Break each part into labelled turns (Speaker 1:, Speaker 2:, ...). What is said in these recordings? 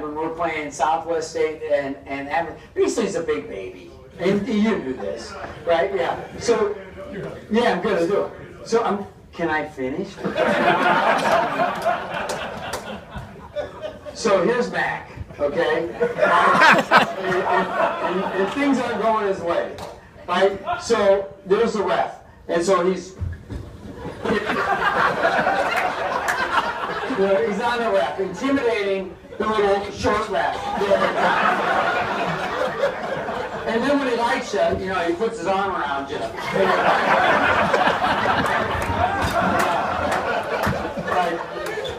Speaker 1: mad when we're playing Southwest State and Beasley's a big baby. And you do this, right? Yeah. So, yeah, I'm gonna do it. So can I finish? So here's Mac, okay? And things aren't going his way, right? So there's the ref, and so he's on the ref, intimidating the little short ref. And then when he likes you, he puts his arm around you.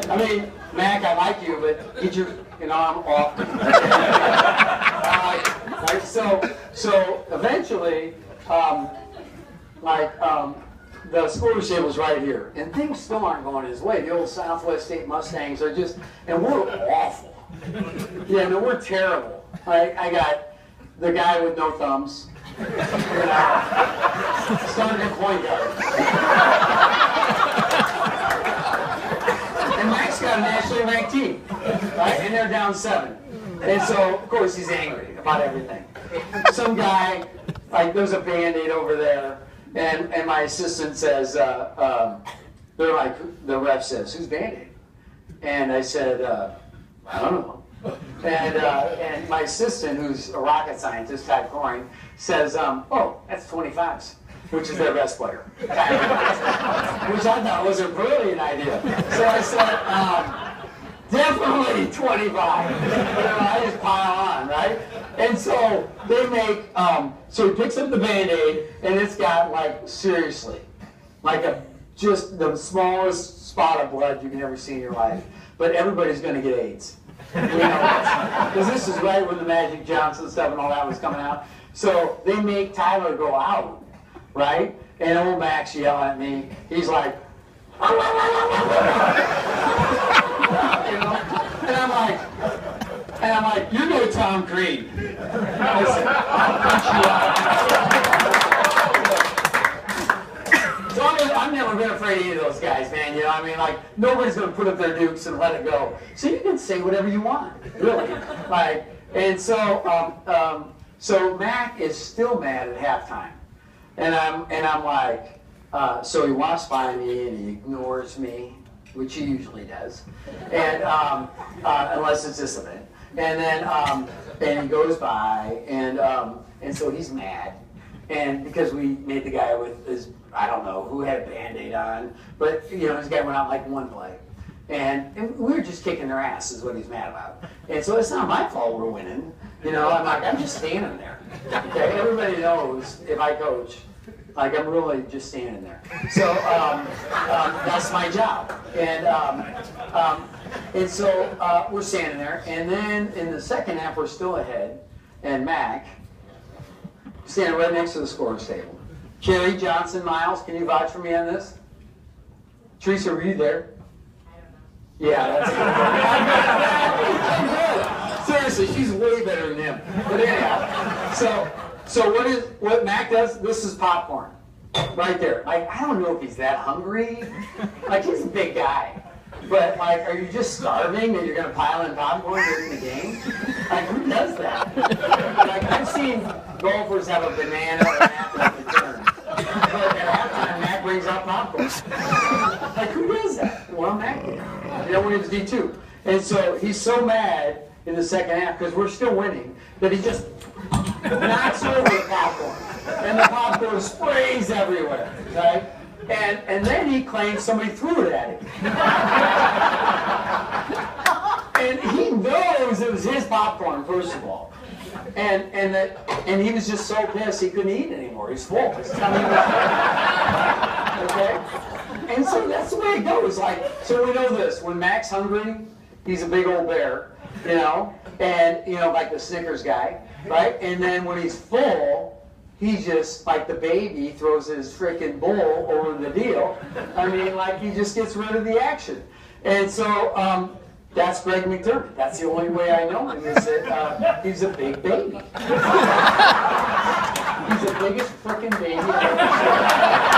Speaker 1: I mean, Mac, I like you, but get your arm off. Right? So eventually, the scorer's table's right here, and things still aren't going his way. The old Southwest State Mustangs are just, and we're awful. Yeah, no, we're terrible. I got the guy with no thumbs, starting at point guard. And Mac's got a nationally ranked team, right? And they're down 7. And so, of course, he's angry about everything. Some guy, there's a Band-Aid over there, and my assistant says, they're like, the ref says, who's Band-Aid? And I said, I don't know. And my assistant, who's a rocket scientist, Todd Coring, says, oh, that's 25s, which is their best player. Which I thought was a brilliant idea. So I said, definitely 25. I just pile on, right? And so they make, so he picks up the Band-Aid, and it's got, seriously, just the smallest spot of blood you can ever see in your life. But everybody's going to get AIDS. Because this is right when the Magic Johnson stuff and all that was coming out. So they make Tyler go out, right? And old Mac's yelling at me. He's like, and I'm like, you know Tom Crean. I said, I'll punch you out. So I've never been afraid of any of those guys, man. Nobody's going to put up their dukes and let it go. So you can say whatever you want, really. And so Mac is still mad at halftime, and I'm like, so he walks by me and he ignores me, which he usually does, and unless it's this event, and then and he goes by, and so he's mad. And because we made the guy with his, I don't know, who had a Band-Aid on, but, this guy went out one play. And we were just kicking their ass is what he's mad about. And so it's not my fault we're winning. I'm just standing there. Okay, everybody knows if I coach, I'm really just standing there. So that's my job. And so we're standing there. And then in the second half, we're still ahead. And Mac, standing right next to the scorer's table. Kerry, Johnson, Miles, can you vouch for me on this? Teresa, were you there? Yeah, that's good. Seriously, she's way better than him. But anyhow, so what Mac does? This is popcorn, right there. I don't know if he's that hungry. He's a big guy. But, are you just starving that you're going to pile in popcorn during the game? Who does that? I've seen golfers have a banana or an apple at the turn. But at halftime, Mac brings out popcorn. Who does that? Well, Mac did. When he was D2. And so he's so mad in the second half, because we're still winning, that he just knocks over the popcorn. And the popcorn sprays everywhere, right? And then he claims somebody threw it at him. And he knows it was his popcorn, first of all. And he was just so pissed he couldn't eat anymore. He's full. His tummy was okay? And so that's the way it goes. So we know this. When Mac's hungry, he's a big old bear, and, like the Snickers guy, right? And then when he's full, he's just like the baby throws his frickin' bowl over the deal. He just gets rid of the action. And so that's Greg McDermott. That's the only way I know him, is that he's a big baby. He's the biggest frickin' baby I've ever seen.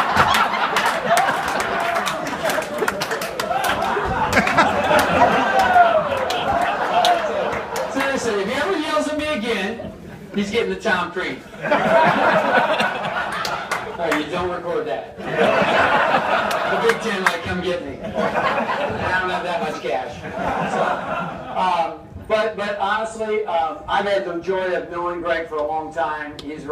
Speaker 1: Listen, if he ever yells at me again, he's getting the Tom Creed. Oh, you don't record that. The Big Ten, like, come get me. I don't have that much cash. So, but honestly, I've had the joy of knowing Greg for a long time. He's run